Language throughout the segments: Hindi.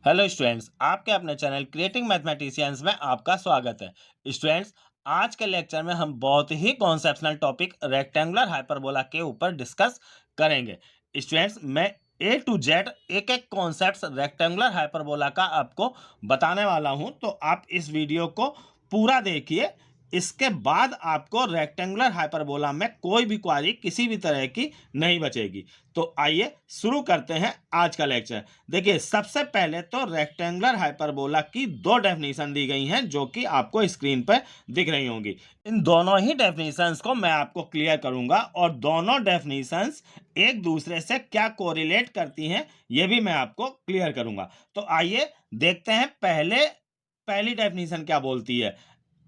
हेलो स्टूडेंट्स, आपके अपने चैनल क्रिएटिंग मैथमेटिशियंस में आपका स्वागत है। स्टूडेंट्स, आज के लेक्चर में हम बहुत ही कॉन्सेप्शनल टॉपिक रेक्टेंगुलर हाइपरबोला के ऊपर डिस्कस करेंगे। स्टूडेंट्स, मैं ए टू जेड एक एक कॉन्सेप्ट रेक्टेंगुलर हाइपरबोला का आपको बताने वाला हूं, तो आप इस वीडियो को पूरा देखिए। इसके बाद आपको रेक्टेंगुलर हाइपरबोला में कोई भी क्वेरी किसी भी तरह की नहीं बचेगी। तो आइए शुरू करते हैं आज का लेक्चर। देखिए, सबसे पहले तो रेक्टेंगुलर हाइपरबोला की दो डेफिनेशन दी गई हैं जो कि आपको स्क्रीन पर दिख रही होंगी। इन दोनों ही डेफिनेशंस को मैं आपको क्लियर करूंगा और दोनों डेफिनेशंस एक दूसरे से क्या कोरिलेट करती हैं ये भी मैं आपको क्लियर करूंगा। तो आइए देखते हैं पहली डेफिनेशन क्या बोलती है।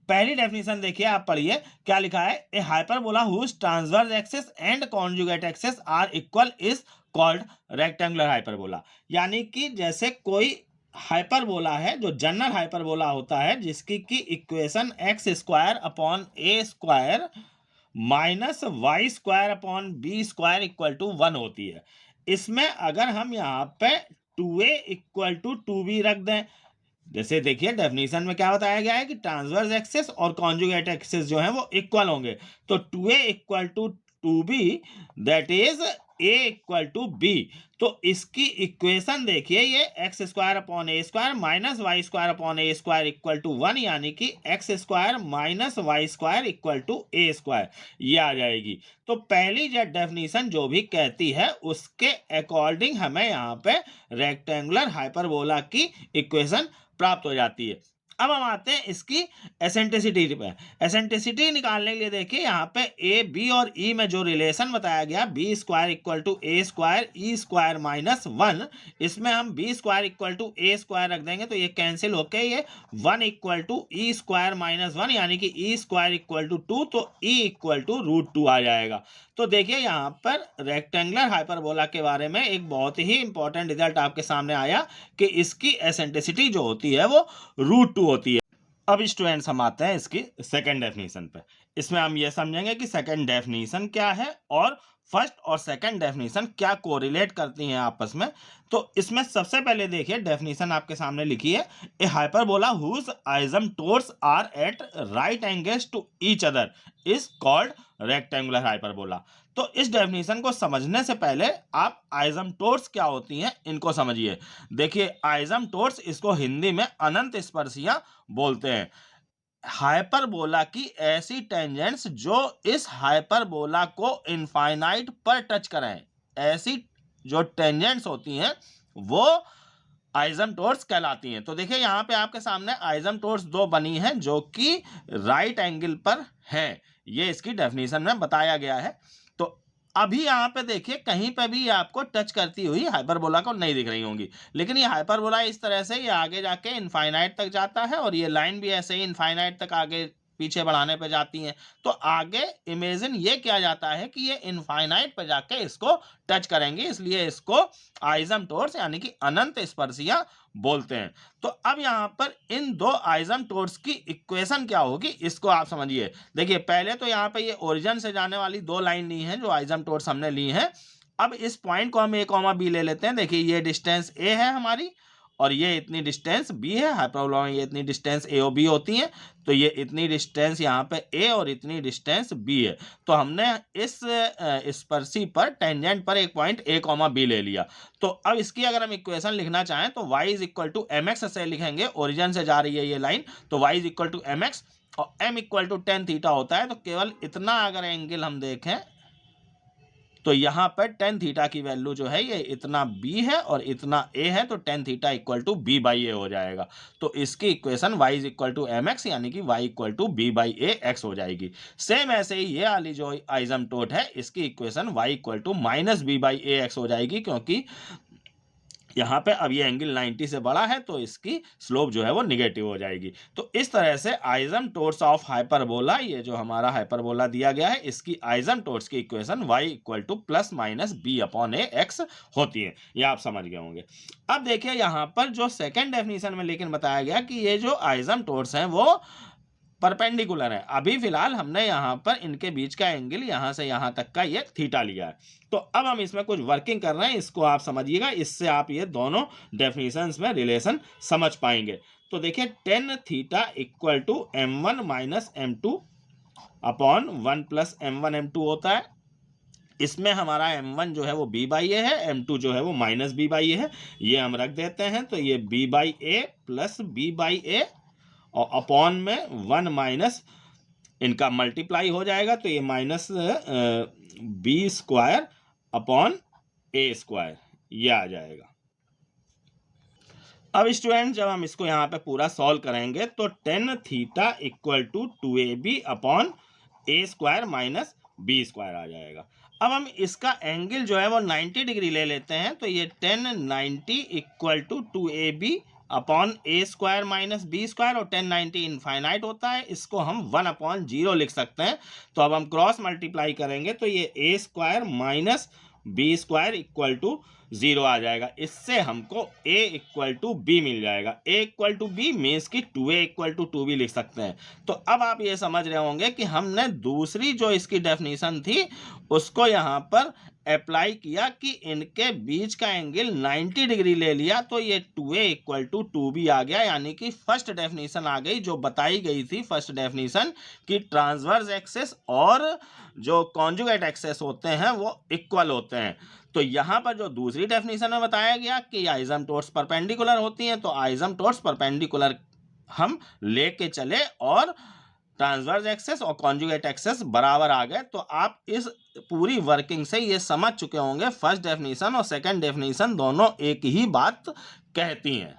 पहली डेफिनेशन देखिए, आप पढ़िए क्या लिखा है। A hyperbola whose transverse axis and conjugate axis are equal is called rectangular hyperbola. यानी कि जैसे कोई हाइपरबोला है जो जनरल हाइपरबोला होता है जिसकी की equation x square upon A square minus y square upon b square equal to 1 होती है। इसमें अगर हम यहाँ पे 2a इक्वल टू 2b रख दें, जैसे देखिए डेफिनेशन में क्या बताया गया है कि ट्रांसवर्स एक्सिस और कॉन्जुगेट एक्सिस जो है वो इक्वल होंगे। तो 2a equal to 2b, that is a equal to b। तो इसकी इक्वेशन देखिए, ये x square upon A square minus y square upon A square equal to 1, यानी कि x square minus y square equal to A square, ये आ जाएगी। तो पहली जो डेफिनेशन जो भी कहती है उसके अकॉर्डिंग हमें यहाँ पे रेक्टेंगुलर हाइपरबोला की इक्वेशन प्राप्त हो जाती है। अब हम आते हैं इसकी एसेंट्रिसिटी पे। एसेंट्रिसिटी निकालने के लिए देखिए यहाँ पे ए बी और ई में जो रिलेशन बताया गया, b square equal to A square e square minus 1, इसमें हम b square equal to A square रख देंगे तो ये कैंसिल होके ये 1 equal to e square minus 1, यानी कि ई स्क्वायर इक्वल टू 2, तो ई इक्वल टू √2 आ जाएगा। तो देखिए यहाँ पर रेक्टेंगुलर हाइपरबोला के बारे में एक बहुत ही इंपॉर्टेंट रिजल्ट आपके सामने आया कि इसकी एसेंट्रिसिटी जो होती है वो √2 होती है। अब स्टूडेंट्स, हम आते हैं इसकी सेकंड डेफिनेशन पे। इसमें हम ये समझेंगे कि सेकंड डेफिनेशन क्या है और फर्स्ट और सेकंड डेफिनेशन क्या कोरिलेट करती हैं आपस में। तो इसमें सबसे पहले देखिए डेफिनेशन आपके सामने लिखी है। A hyperbola whose asymptotes are at right angles to each other is called rectangular hyperbola. तो इस डेफिनेशन को समझने से पहले आप आइसोम्टोड्स क्या होती हैं इनको समझिए। देखिए, आइसोम्टोड्स, इसको हिंदी में अनंत स्पर्शियां बोलते हैं। हाइपरबोला की ऐसी टेंजेंट्स जो इस हाइपरबोला को इनफाइनाइट पर टच करें, ऐसी जो टेंजेंट्स होती हैं वो आइसोम्टोड्स कहलाती हैं। तो देखिए यहाँ पे आपके सामने आइसोम्टोड्स दो बनी हैं जो कि राइट एंगल पर हैं, ये इसकी डेफिनेशन में बताया गया है। तो अभी यहाँ पे देखिए कहीं पे भी आपको टच करती हुई हाइपरबोला को नहीं दिख रही होंगी, लेकिन ये हाइपरबोला इस तरह से ये आगे जाके इनफाइनाइट तक जाता है और ये लाइन भी ऐसे ही इनफाइनाइट तक आगे पीछे बढ़ाने पे जाती हैं। तो आगे इमेजिन ये किया जाता है कि ये इनफाइनाइट पे जाके इसको टच करेंगे, इसलिए इसको आइसोम्टोड्स यानी कि अनंत स्पर्शियां बोलते हैं। तो अब यहाँ पर इन दो आइसोम्टोड्स की इक्वेशन क्या होगी इसको आप समझिए। देखिए, पहले तो यहाँ पे ये ओरिजिन से जाने वाली दो लाइन ली हैं जो आइसोम्टोड्स हमने ली हैं। अब इस पॉइंट को हम ए कॉमा बी ले लेते हैं। देखिए, ये डिस्टेंस ए है हमारी और ये इतनी डिस्टेंस बी है। हाइपरबोला में ये इतनी डिस्टेंस ए और बी होती है, तो ये इतनी डिस्टेंस यहाँ पे ए और इतनी डिस्टेंस बी है। तो हमने इस स्पर्शी पर टेंजेंट पर एक पॉइंट ए कॉमा बी ले लिया। तो अब इसकी अगर हम इक्वेशन लिखना चाहें तो y is equal to M x से लिखेंगे। ओरिजिन से जा रही है ये लाइन, तो y is equal to M x और m equal to tan theta होता है। तो केवल इतना अगर एंगल हम देखें तो यहाँ पर टेन थीटा की वैल्यू जो है ये इतना b है और इतना a है, तो tan theta equal to b by A हो जाएगा। तो इसकी equation y is equal to M X यानी कि y equal to b by A x हो जाएगी। सेम ऐसे ही ये वाली जो आइसोम्टोड है इसकी equation y equal to minus b by A x हो जाएगी, क्योंकि यहाँ पे अब ये एंगल 90 से बड़ा है तो इसकी स्लोप जो है वो निगेटिव हो जाएगी। तो इस तरह से आइसोम्टोड्स ऑफ हाइपरबोला, ये जो हमारा हाइपरबोला दिया गया है, इसकी आइसोम्टोड्स की equation y equal to plus minus B upon A X होती है। ये आप समझ गए होंगे। अब देखिए यहाँ पर जो सेकेंड डेफिनेशन में लेकिन बताया गया कि ये जो आइसोम्टोड्स हैं वो परपेंडिकुलर है। अभी फिलहाल हमने यहाँ पर इनके बीच का एंगल यहाँ से यहाँ तक का ये थीटा लिया है। तो अब हम इसमें कुछ वर्किंग कर रहे हैं, इसको आप समझिएगा, इससे आप ये दोनों डेफिनेशंस में रिलेशन समझ पाएंगे। तो देखिए tan theta equal to m1 minus m2 upon 1 plus m1 m2 होता है। इसमें हमारा m1 जो है वो b बाई ए है, m2 जो है वो माइनस b बाई ए है, ये हम रख देते हैं। तो ये b by A plus b by A और अपॉन में 1 माइनस इनका मल्टीप्लाई हो जाएगा, तो ये माइनस बी स्क्वायर अपॉन ए स्क्वायर ये आ जाएगा। अब स्टूडेंट जब हम इसको यहाँ पे पूरा सॉल्व करेंगे तो tan theta equal to 2ab upon A square minus B square आ जाएगा। अब हम इसका एंगल जो है वो 90 डिग्री ले लेते हैं, तो ये tan 90 equal to 2ab upon A square minus B square, और 1090 इनफाइनाइट होता है, इसको हम 1 अपॉन 0 लिख सकते हैं। तो अब हम क्रॉस मल्टीप्लाई करेंगे तो ये A square minus B square equal to 0 आ जाएगा। इससे हमको a इक्वल टू बी मिल जाएगा। a equal to B means कि 2a इक्वल टू 2 भी लिख सकते हैं। तो अब आप ये समझ रहे होंगे कि हमने दूसरी जो इसकी डेफिनेशन थी उसको यहाँ पर अप्लाई किया कि इनके बीच का एंगल 90 डिग्री ले लिया, तो ये 2a इक्वल टू 2 भी आ गया, यानी कि फर्स्ट डेफिनेशन आ गई जो बताई गई थी। फर्स्ट डेफिनेशन कि ट्रांसवर्स एक्सेस और जो कॉन्जुगेट एक्सेस होते हैं वो इक्वल होते हैं। तो यहाँ पर जो दूसरी डेफिनेशन में बताया गया कि आइसोम्टोट्स परपेंडिकुलर होती हैं, तो आइसोम्टोट्स परपेंडिकुलर हम लेके चले और ट्रांसवर्स एक्सेस और कॉन्जुगेट एक्सेस बराबर आ गए। तो आप इस पूरी वर्किंग से ये समझ चुके होंगे फर्स्ट डेफिनेशन और सेकंड डेफिनेशन दोनों एक ही बात कहती हैं।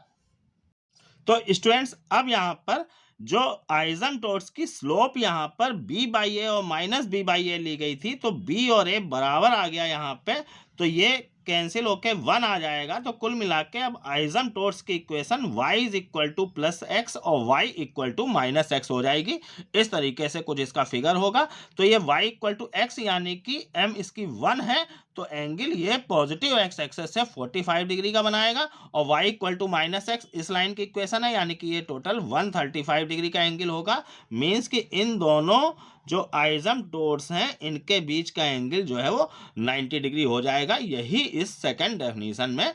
तो स्टूडेंट्स अब यहाँ पर जो आइसोम्टोट्स की स्लोप यहाँ पर b बाई ए और माइनस b बाई ए ली गई थी, तो b और a बराबर आ गया यहाँ पे, तो ये कैंसिल होके 1 आ जाएगा। तो कुल मिला के अब आइसोम्टोट्स की equation y is equal to plus x और y equal to minus x हो जाएगी। इस तरीके से कुछ इसका फिगर होगा। तो ये y इक्वल टू एक्स यानी कि m इसकी 1 है, तो एंगल ये पॉजिटिव एक्स एक्सेस से 45 डिग्री का बनाएगा, और y equal to minus x इस लाइन की इक्वेशन है, यानी कि ये टोटल 135 डिग्री का एंगल होगा। मीन्स कि इन दोनों जो आइसोम्टोट्स हैं इनके बीच का एंगल जो है वो 90 डिग्री हो जाएगा। यही इस सेकंड डेफिनेशन में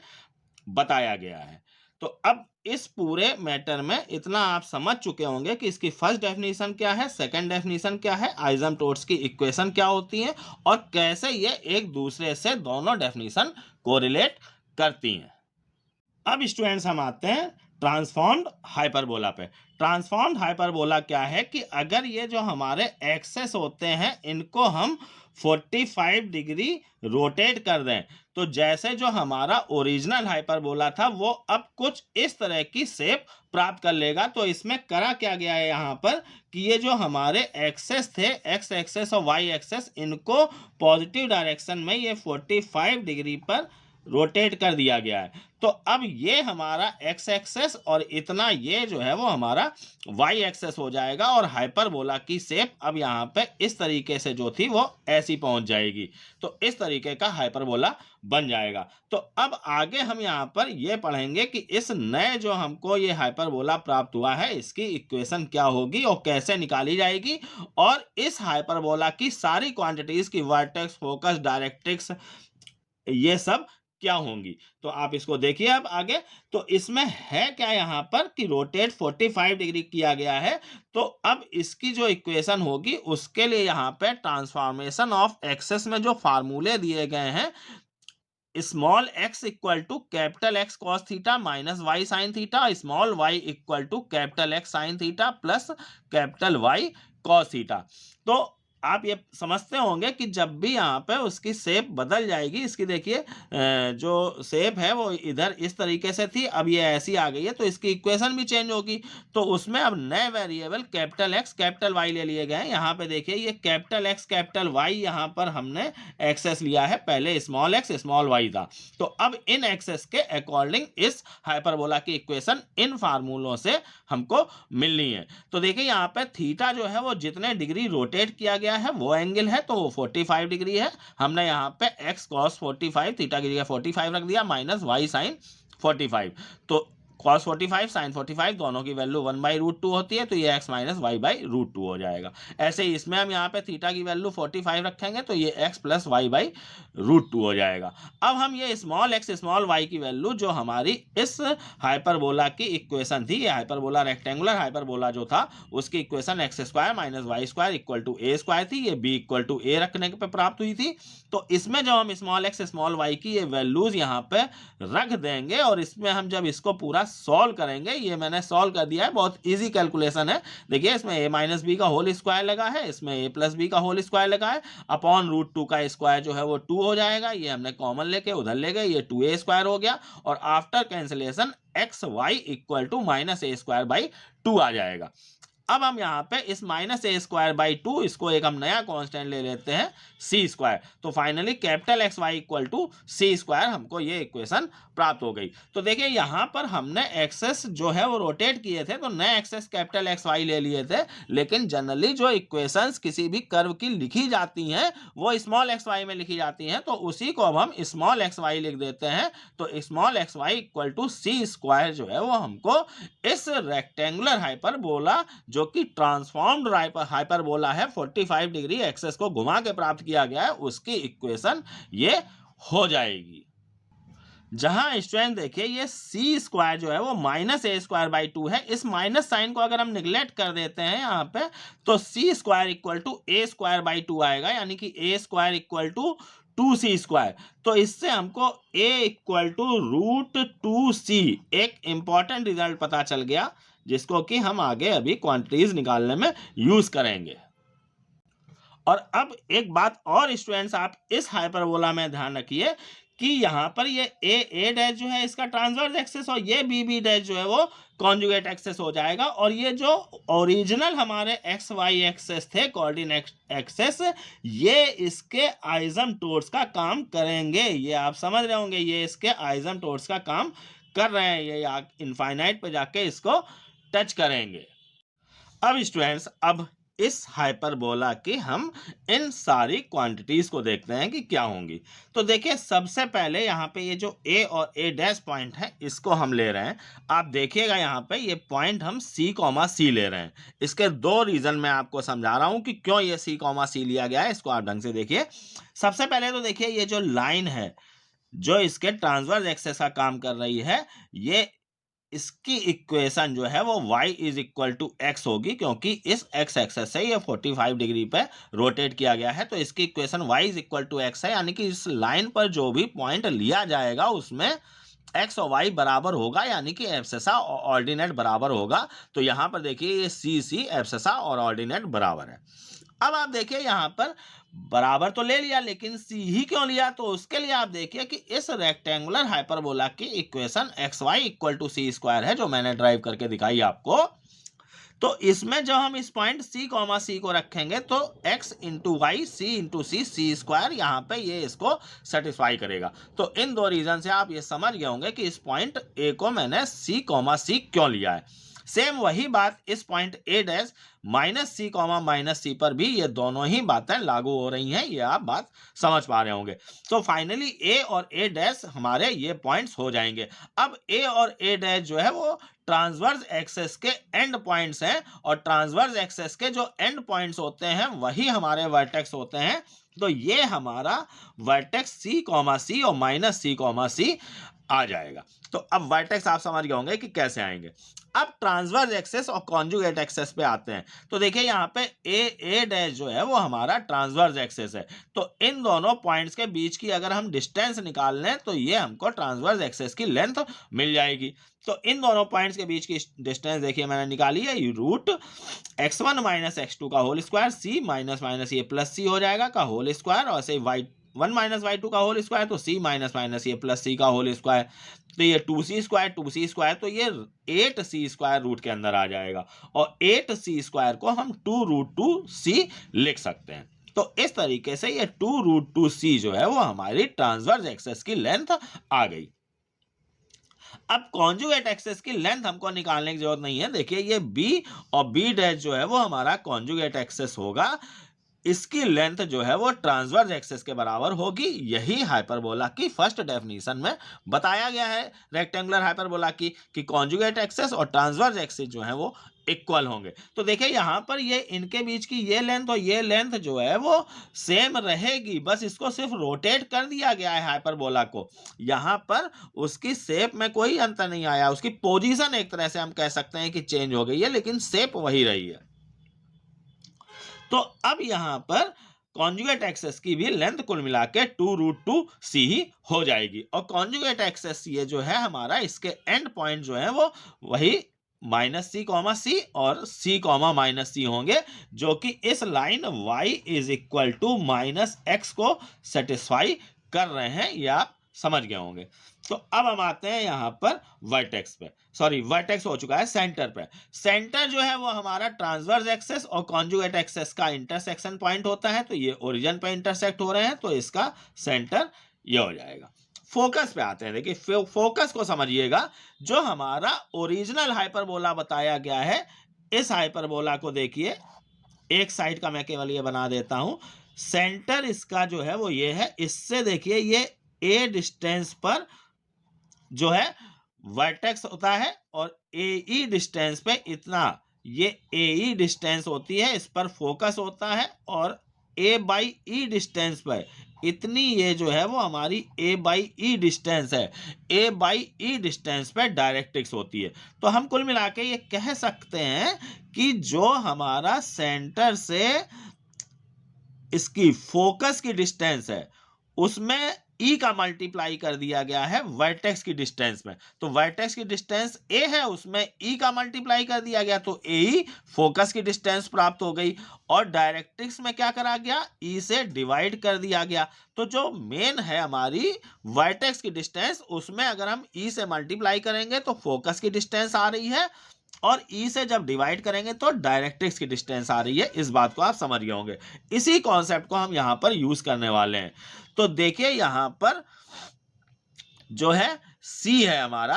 बताया गया है। तो अब इस पूरे मैटर में इतना आप समझ चुके होंगे कि इसकी फर्स्ट डेफिनेशन क्या है, सेकंड डेफिनेशन क्या है, आइसोम्टोट्स की इक्वेशन क्या होती है और कैसे ये एक दूसरे से दोनों डेफिनेशन कोरिलेट करती हैं। अब स्टूडेंट्स हम आते हैं ट्रांसफॉर्म्ड हाइपरबोला पे। ट्रांसफॉर्म्ड हाइपरबोला क्या है कि अगर ये जो हमारे एक्सेस होते हैं इनको हम 45 डिग्री रोटेट कर दें, तो जैसे जो हमारा ओरिजिनल हाइपरबोला था वो अब कुछ इस तरह की शेप प्राप्त कर लेगा। तो इसमें करा क्या गया है यहाँ पर कि ये जो हमारे एक्सेस थे, एक्स एक्सेस और वाई एक्सेस, इनको पॉजिटिव डायरेक्शन में ये 45 डिग्री पर रोटेट कर दिया गया है। तो अब ये हमारा एक्स एक्सेस और इतना ये जो है वो हमारा वाई एक्सेस हो जाएगा, और हाइपरबोला की शेप अब यहाँ पे इस तरीके से जो थी वो ऐसी पहुंच जाएगी। तो इस तरीके का हाइपरबोला बन जाएगा। तो अब आगे हम यहाँ पर ये पढ़ेंगे कि इस नए जो हमको ये हाइपरबोला प्राप्त हुआ है इसकी इक्वेशन क्या होगी और कैसे निकाली जाएगी, और इस हाइपरबोला की सारी क्वांटिटीज की वर्टेक्स, फोकस, डायरेक्ट्रिक्स, ये सब क्या होंगी। तो आप इसको देखिए अब आगे। तो इसमें है क्या यहाँ पर कि रोटेट 45 डिग्री किया गया है। तो अब इसकी जो इक्वेशन होगी उसके लिए यहाँ पे ट्रांसफॉर्मेशन ऑफ एक्सेस में जो फार्मूले दिए गए हैं, small x equal to capital x cos theta minus y sine theta, small y equal to capital x sine theta plus capital y cos theta. तो आप ये समझते होंगे कि जब भी यहाँ पे उसकी शेप बदल जाएगी, इसकी देखिए जो शेप है वो इधर इस तरीके से थी, अब ये ऐसी आ गई है, तो इसकी इक्वेशन भी चेंज होगी। तो उसमें अब नए variable capital x capital y ले लिए गए हैं। यहाँ पे देखिए ये कैपिटल एक्स कैपिटल वाई यहाँ पर हमने एक्सेस लिया है, पहले स्मॉल एक्स स्मॉल वाई था। तो अब इन एक्सेस के अकॉर्डिंग इस हाइपरबोला की इक्वेशन इन फार्मूलों से हमको मिलनी है। तो देखिए यहाँ पे थीटा जो है वो जितने डिग्री रोटेट किया गया है वो एंगल है, तो वो 45 डिग्री है। हमने यहाँ पे x cos 45 थीटा की जगह 45 रख दिया, माइनस y sin 45। तो cos 45 sin 45 दोनों की वैल्यू 1/√2 होती है, तो ये x minus y by root two हो जाएगा। ऐसे ही इसमें हम यहाँ पे थीटा की वैल्यू 45 रखेंगे तो ये x plus y by root two हो जाएगा। अब हम ये स्मॉल x स्मॉल y की वैल्यू जो हमारी इस हाइपरबोला की इक्वेशन थी, ये हाइपरबोला रेक्टेंगुलर हाइपरबोला जो था उसकी equation x square minus y square equal to A square थी, ये b इक्वल टू ए रखने पे प्राप्त हुई थी। तो इसमें जब हम स्मॉल x स्मॉल y की ये वैल्यूज यहाँ पे रख देंगे और इसमें हम जब इसको पूरा सॉल्व करेंगे, ये मैंने सॉल्व कर दिया है, बहुत इजी कैलकुलेशन है। देखिए इसमें a माइनस बी का होल स्क्वायर लगा है, इसमें a प्लस बी का होल स्क्वायर लगा है, अपॉन रूट टू का स्क्वायर जो है वो 2 हो जाएगा, ये हमने कॉमन लेके उधर ले गए, ये 2a स्क्वायर हो गया, और after cancellation x y equal to minus a square by 2 आ जाएगा। अब हम यहाँ पे इस माइनस ए स्क्वायर बाई 2 इसको एक हम नया कांस्टेंट ले लेते हैं सी स्क्वायर, तो finally capital x y equal to c square हमको ये इक्वेशन प्राप्त हो गई। तो देखिए यहाँ पर हमने एक्सेस जो है वो रोटेट किए थे, तो नए एक्सेस कैपिटल एक्स वाई ले लिए थे, लेकिन जनरली जो इक्वेशंस किसी भी कर्व की लिखी जाती हैं वो स्मॉल एक्स वाई में लिखी जाती हैं, तो उसी को अब हम स्मॉल एक्स वाई लिख देते हैं। तो small x y equal to c square जो है वो हमको इस रेक्टेंगुलर हाइपरबोला जो कि ट्रांसफॉर्म्ड हाइपरबोला है 45 डिग्री एक्सेस को घुमा के प्राप्त किया गया है, उसकी इक्वेशन ये हो जाएगी। जहां स्टूडेंट देखिए ये सी स्क्वायर जो है वो माइनस ए स्क्वायर बाई 2 है, इस माइनस साइन को अगर हम निगलेक्ट कर देते हैं यहाँ पे तो C square equal to A square by 2 आएगा, यानी कि A square equal to 2c square. तो इससे हमको a equal to root 2c एक इंपॉर्टेंट रिजल्ट पता चल गया, जिसको कि हम आगे अभी क्वांटिटीज निकालने में यूज करेंगे। और अब एक बात और स्टूडेंट्स आप इस हाइपरबोला में ध्यान रखिए कि यहाँ पर ये ए डैश जो है इसका ट्रांसवर्स एक्सेस और ये बी डैश जो है वो कॉन्जुगेट एक्सेस हो जाएगा, और ये जो ओरिजिनल हमारे एक्स वाई एक्सेस थे कोऑर्डिनेट एक्सेस, ये इसके आइसोमटोर्स का काम करेंगे। ये आप समझ रहे होंगे, ये इसके आइसोमटोर्स का काम कर रहे हैं, ये इनफाइनाइट पे जाके इसको टच करेंगे। अब स्टूडेंट्स अब इस हाइपरबोला की हम इन सारी क्वांटिटीज को देखते हैं कि क्या होंगी। तो देखिए सबसे पहले यहाँ पे ये जो a और a डैश पॉइंट है इसको हम ले रहे हैं। आप देखिएगा यहाँ पे ये पॉइंट हम c, ले रहे हैं। इसके दो रीजन मैं आपको समझा रहा हूँ कि क्यों ये c, लिया गया है, इसको आप ढंग से देखिए। सबसे पहले तो देखिए ये जो लाइन है जो इसके ट्रांसवर्स एक्सेस का काम कर रही है, ये इसकी इक्वेशन जो है वो y is equal to x होगी, क्योंकि इस x एक्सेस से ये 45 डिग्री पे रोटेट किया गया है, तो इसकी equation y is equal to x है, यानी कि इस लाइन पर जो भी पॉइंट लिया जाएगा उसमें x और y बराबर होगा, यानी कि एब्सेसा और ऑर्डिनेट बराबर होगा। तो यहाँ पर देखिए ये c एब्सेसा और ऑर्डिनेट बराबर है। अब आप देखिए यहाँ पर बराबर तो ले लिया, लेकिन सी ही क्यों लिया, तो उसके लिए आप देखिए कि इस रेक्टेंगुलर हाइपरबोला की equation x y equal to c square है, जो मैंने ड्राइव करके दिखाई आपको। तो इसमें जब हम इस पॉइंट c, को रखेंगे तो x into Y C into C square यहाँ पे ये इसको सेटिस्फाई करेगा। तो इन दो रीजन से आप ये समझ गए होंगे कि इस पॉइंट a को मैंने c, क्यों लिया है। सेम वही बात इस पॉइंट a डैश माइनस सी पर भी ये दोनों ही बातें लागू हो रही हैं, ये आप बात समझ पा रहे होंगे। तो फाइनली a और a डैश हमारे ये पॉइंट्स हो जाएंगे। अब a और a डैश जो है वो ट्रांसवर्स एक्सेस के एंड पॉइंट्स हैं, और ट्रांसवर्स एक्सेस के जो एंड पॉइंट्स होते हैं वही हमारे वर्टेक्स होते हैं। तो ये हमारा वर्टेक्स c, और माइनस सी, आ जाएगा। तो अब वर्टेक्स आप समझ गए होंगे कि कैसे आएंगे। अब ट्रांसवर्स एक्सेस और कॉन्जुगेट एक्सेस पे आते हैं। तो देखिए यहाँ पे ए डैश जो है वो हमारा ट्रांसवर्स एक्सेस है, तो इन दोनों पॉइंट्स के बीच की अगर हम डिस्टेंस निकाल लें तो ये हमको ट्रांसवर्स एक्सेस की लेंथ मिल जाएगी। तो इन दोनों पॉइंट्स के बीच की डिस्टेंस देखिए मैंने निकाली है, रूट x1 माइनस x2 का होल स्क्वायर, c माइनस ये प्लस c हो जाएगा का होल स्क्वायर, और ऐसे y1 माइनस y2 का होल स्क्वायर, तो c माइनस ये प्लस c का होल स्क्वायर, तो ये 2c स्क्वायर, तो ये 8c स्क्वायर रूट के अंदर आ जाएगा, और 8c स्क्वायर को हम 2√2c लिख सकते हैं। तो इस तरीके से ये 2√2c जो है वो हमारी ट्रांसवर्स एक्सेस की लेंथ आ गई। अब कॉन्जुगेट एक्सेस की लेंथ हमको निकालने की जरूरत नहीं है। देखिए ये b और b डैश जो है वो हमारा कॉन्जुगेट एक्सेस होगा, इसकी लेंथ जो है वो ट्रांसवर्स एक्सिस के बराबर होगी। यही हाइपरबोला की फर्स्ट डेफिनेशन में बताया गया है रेक्टेंगुलर हाइपरबोला की, कि कॉन्जुगेट एक्सिस और ट्रांसवर्स एक्सिस जो है वो इक्वल होंगे। तो देखिए यहाँ पर ये इनके बीच की ये लेंथ और ये लेंथ जो है वो सेम रहेगी, बस इसको सिर्फ रोटेट कर दिया गया है हाइपरबोला को। यहाँ पर उसकी शेप में कोई अंतर नहीं आया, उसकी पोजीशन एक तरह से हम कह सकते हैं कि चेंज हो गई है, लेकिन शेप वही रही है। तो अब यहां पर कॉन्जुगेट एक्सेस की भी लेंथ कुल मिला के 2√2c ही हो जाएगी। और कॉन्जुगेट एक्सेस ये जो है हमारा, इसके एंड पॉइंट जो है वो वही -c, और c, -c होंगे, जो कि इस लाइन y = -x को सेटिस्फाई कर रहे हैं, ये आप समझ गए होंगे। तो अब हम आते हैं यहां पर वर्टेक्स पे, सॉरी वर्टेक्स हो चुका है सेंटर पे। सेंटर जो है वो हमारा ट्रांसवर्स एक्सेस और कॉन्जुगेट एक्सेस का इंटरसेक्शन पॉइंट होता है, तो ये ओरिजिन पे इंटरसेक्ट हो रहे हैं, तो इसका सेंटर ये हो जाएगा। फोकस पे आते हैं, देखिए फोकस को समझिएगा। जो हमारा ओरिजिनल हाइपरबोला बताया गया है, इस हाइपरबोला को देखिए, एक साइड का मैं केवल ये बना देता हूं। सेंटर इसका जो है वो ये है, इससे देखिए ये a डिस्टेंस पर जो है वर्टेक्स होता है, और AE डिस्टेंस पे इतना, ये AE डिस्टेंस होती है, इस पर फोकस होता है, और A/E डिस्टेंस पर इतनी ये जो है वो हमारी A/E डिस्टेंस है, A/E डिस्टेंस पे डायरेक्ट्रिक्स होती है। तो हम कुल मिला के ये कह सकते हैं कि जो हमारा सेंटर से इसकी फोकस की डिस्टेंस है, उसमें E का मल्टीप्लाई कर दिया गया है वर्टेक्स की डिस्टेंस में। तो वर्टेक्स की डिस्टेंस A है, उसमें E का मल्टीप्लाई कर दिया गया, तो AE फोकस की डिस्टेंस प्राप्त हो गई। और डायरेक्ट्रिक्स में क्या करा गया, E से डिवाइड कर दिया गया। तो जो मेन है हमारी वर्टेक्स की डिस्टेंस, उसमें अगर हम E से मल्टीप्लाई करेंगे तो फोकस की डिस्टेंस आ रही है, और E से जब डिवाइड करेंगे तो डायरेक्ट्रिक्स की डिस्टेंस आ रही है। इस बात को आप समझ गए होंगे। इसी कॉन्सेप्ट को हम यहां पर यूज करने वाले हैं। तो देखिए यहां पर जो है C है हमारा,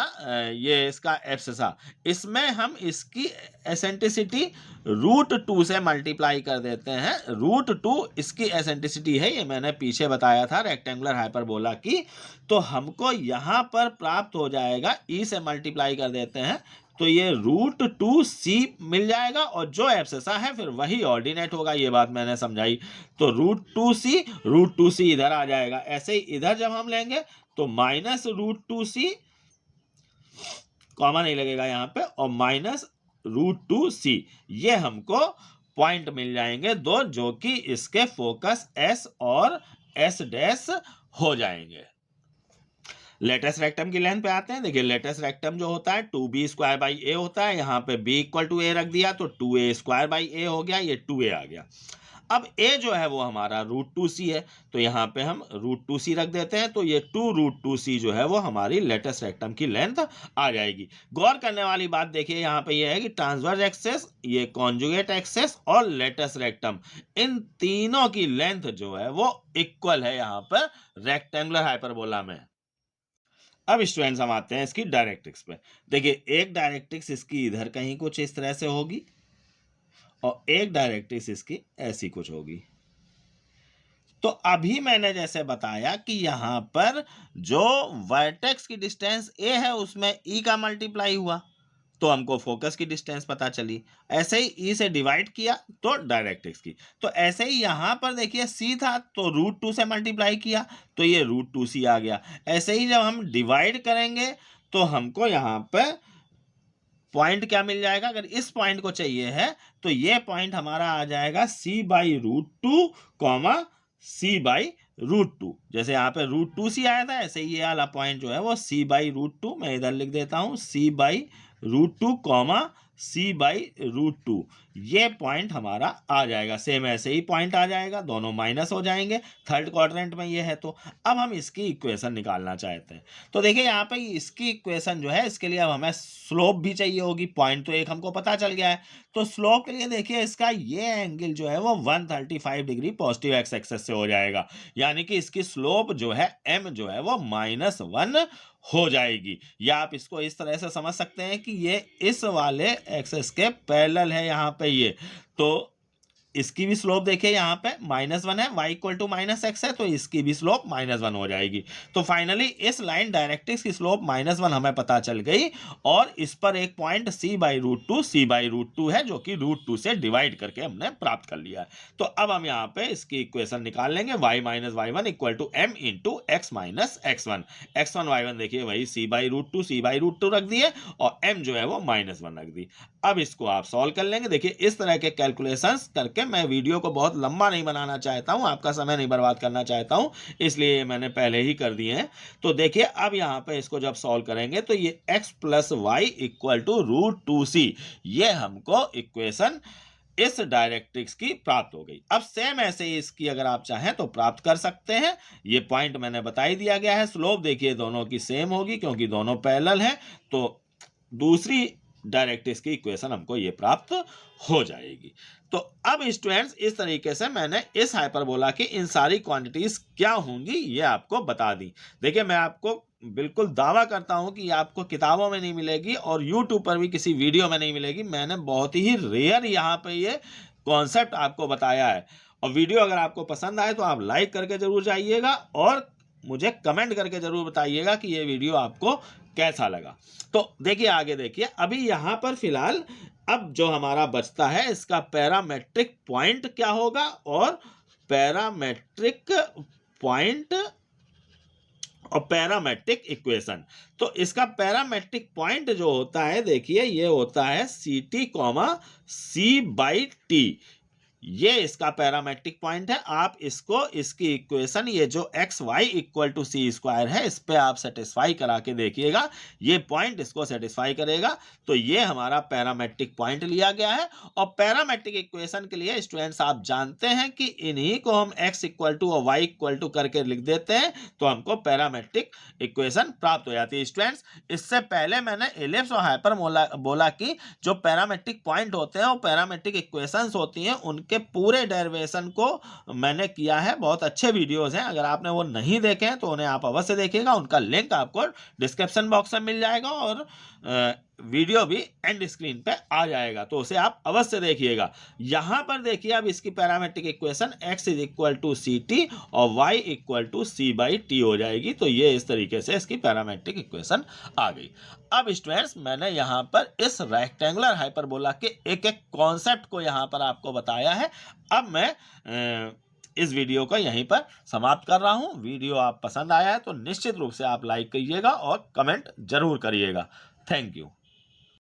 ये इसका एब्सिसा, इसमें हम इसकी एसेंट्रिसिटी √2 से मल्टीप्लाई कर देते हैं। √2 इसकी एसेंट्रिसिटी है, ये मैंने पीछे बताया था रेक्टेंगुलर हाइपरबोला की। तो हमको यहां पर प्राप्त हो जाएगा, E से मल्टीप्लाई कर देते हैं तो ये √2c मिल जाएगा, और जो एब्सिसा है फिर वही ऑर्डिनेट होगा, ये बात मैंने समझाई। तो √2c इधर आ जाएगा। ऐसे ही इधर जब हम लेंगे तो -√2c, कॉमन नहीं लगेगा यहाँ पे, और -√2c, ये हमको पॉइंट मिल जाएंगे दो, जो कि इसके फोकस S और S' हो जाएंगे। लेटेस्ट रेक्टम की लेंथ पे आते हैं। देखिए लेटेस्ट रेक्टम जो होता है 2b² होता है, यहाँ पे b = a रख दिया तो 2a² हो गया, ये 2a आ गया। अब a जो है वो हमारा √2c है, तो यहाँ पे हम √2c रख देते हैं, तो ये 2√2c जो है वो हमारी लेटेस्ट रेक्टम की लेंथ आ जाएगी। गौर करने वाली बात देखिए यहाँ पे ये है कि ट्रांसवर्स एक्सेस, ये कॉन्जुगेट एक्सेस और लेटेस्ट रेक्टम, इन तीनों की लेंथ जो है वो इक्वल है यहाँ पर रेक्टेंगुलर हाइपरबोला में। अब स्टूडेंट्स हम आते हैं इसकी डायरेक्ट्रिक्स पे। देखिए एक डायरेक्ट्रिक्स इसकी इधर कहीं कुछ इस तरह से होगी, और एक डायरेक्ट्रिक्स इसकी ऐसी कुछ होगी। तो अभी मैंने जैसे बताया कि यहां पर जो वर्टेक्स की डिस्टेंस a है उसमें E का मल्टीप्लाई हुआ, तो हमको फोकस की डिस्टेंस पता चली। ऐसे ही E से डिवाइड किया तो डायरेक्ट्रिक्स की। तो ऐसे ही यहां पर देखिए C था, तो √2 से मल्टीप्लाई किया तो ये √2c आ गया। ऐसे ही जब हम डिवाइड करेंगे तो हमको यहाँ पे पॉइंट क्या मिल जाएगा, अगर इस पॉइंट को चाहिए है तो ये पॉइंट हमारा आ जाएगा c/√2, c/√2। जैसे यहाँ पे √2c आया था, ऐसे ही ये वाला पॉइंट जो है वो c/√2, मैं इधर लिख देता हूँ c/√2, c/√2, ये पॉइंट हमारा आ जाएगा। सेम ऐसे ही पॉइंट आ जाएगा, दोनों माइनस हो जाएंगे, थर्ड क्वाड्रेंट में ये है। तो अब हम इसकी इक्वेशन निकालना चाहते हैं। तो देखिए यहाँ पे इसकी इक्वेशन जो है, इसके लिए अब हमें स्लोप भी चाहिए होगी। पॉइंट तो एक हमको पता चल गया है, तो स्लोप के लिए देखिए इसका ये एंगल जो है वो 135 डिग्री पॉजिटिव एक्स एक्सेस से हो जाएगा, यानी कि इसकी स्लोप जो है m जो है वो -1 हो जाएगी। या आप इसको इस तरह से समझ सकते हैं कि ये इस वाले एक्सेस के पैरेलल है यहाँ पे ये। तो इसकी भी स्लोप देखिए यहाँ पे -1 है, y इक्वल टू -x है, तो इसकी भी स्लोप -1 हो जाएगी। तो फाइनली इस लाइन डायरेक्ट्रिक्स की स्लोप -1 हमें पता चल गई और इस पर एक पॉइंट c/√2 है जो कि √2 से डिवाइड करके हमने प्राप्त कर लिया है। तो अब हम यहाँ पे इसकी इक्वेशन निकाल लेंगे, y - y1 equal to m into x - x1। x1 y1 देखिए वही c/√2 रख दिए और m जो है वो -1 रख दी। अब इसको आप सॉल्व कर लेंगे। देखिए इस तरह के कैलकुलेशंस करके मैं वीडियो को बहुत लंबा नहीं बनाना चाहता हूं, आपका समय नहीं बर्बाद करना चाहता हूं, इसलिए मैंने पहले ही कर दिए हैं। तो देखिए अब यहां पे इसको जब सॉल्व करेंगे तो ये x plus y equal to √2c, ये हमको इक्वेशन इस डायरेक्ट्रिक्स की प्राप्त हो गई। अब सेम ऐसे ही इसकी अगर आप चाहें तो प्राप्त कर सकते हैं। ये पॉइंट मैंने बता ही दिया गया है। स्लोप देखिए दोनों की सेम होगी क्योंकि दोनों पैरेलल हैं, तो दूसरी डायरेक्ट्रिक्स की इक्वेशन हमको ये प्राप्त हो जाएगी। तो अब स्टूडेंट्स इस तरीके से मैंने इस हाइपरबोला की इन सारी क्वांटिटीज क्या होंगी ये आपको बता दी। देखिए मैं आपको बिल्कुल दावा करता हूं कि आपको किताबों में नहीं मिलेगी और यूट्यूब पर भी किसी वीडियो में नहीं मिलेगी। मैंने बहुत ही रेयर यहाँ पे ये कॉन्सेप्ट आपको बताया है। और वीडियो अगर आपको पसंद आए तो आप लाइक करके जरूर जाइएगा और मुझे कमेंट करके जरूर बताइएगा कि ये वीडियो आपको कैसा लगा। तो देखिए आगे देखिए, अभी यहाँ पर फिलहाल अब जो हमारा बचता है इसका पैरामेट्रिक पॉइंट क्या होगा और पैरामेट्रिक पॉइंट और पैरामेट्रिक इक्वेशन। तो इसका पैरामेट्रिक पॉइंट जो होता है देखिए ये होता है ct, c/t, ये इसका पैरामेट्रिक पॉइंट है। आप इसको इसकी इक्वेशन ये जो x y equal to c square है इस पे आप सेटिस्फाई करा के देखिएगा, ये पॉइंट इसको सेटिस्फाई करेगा। तो ये हमारा पैरामेट्रिक पॉइंट लिया गया है। और पैरामेट्रिक इक्वेशन के लिए स्टूडेंट्स आप जानते हैं कि इन्हीं को हम एक्स इक्वल टू और वाई इक्वल टू करके लिख देते हैं तो हमको पैरामेट्रिक इक्वेशन प्राप्त हो जाती है। स्टूडेंट्स इससे पहले मैंने एलिप्स और हाइपरबोला की जो पैरामेट्रिक पॉइंट होते हैं और पैरामेट्रिक इक्वेशंस होती हैं उनके पूरे डेरिवेशन को मैंने किया है। बहुत अच्छे वीडियोस हैं, अगर आपने वो नहीं देखे हैं तो उन्हें आप अवश्य देखिएगा। उनका लिंक आपको डिस्क्रिप्शन बॉक्स में मिल जाएगा और वीडियो भी एंड स्क्रीन पे आ जाएगा, तो उसे आप अवश्य देखिएगा। यहां पर देखिए अब इसकी parametric equation x is equal to ct और y इक्वल टू c/t हो जाएगी। तो ये इस तरीके से इसकी पैरामेट्रिक इक्वेशन आ गई। अब स्टूडेंट्स मैंने यहाँ पर इस रेक्टेंगुलर हाइपरबोला के एक एक कॉन्सेप्ट को यहाँ पर आपको बताया है। अब मैं इस वीडियो को यहीं पर समाप्त कर रहा हूँ। वीडियो आप पसंद आया है तो निश्चित रूप से आप लाइक करिएगा और कमेंट जरूर करिएगा। Thank you.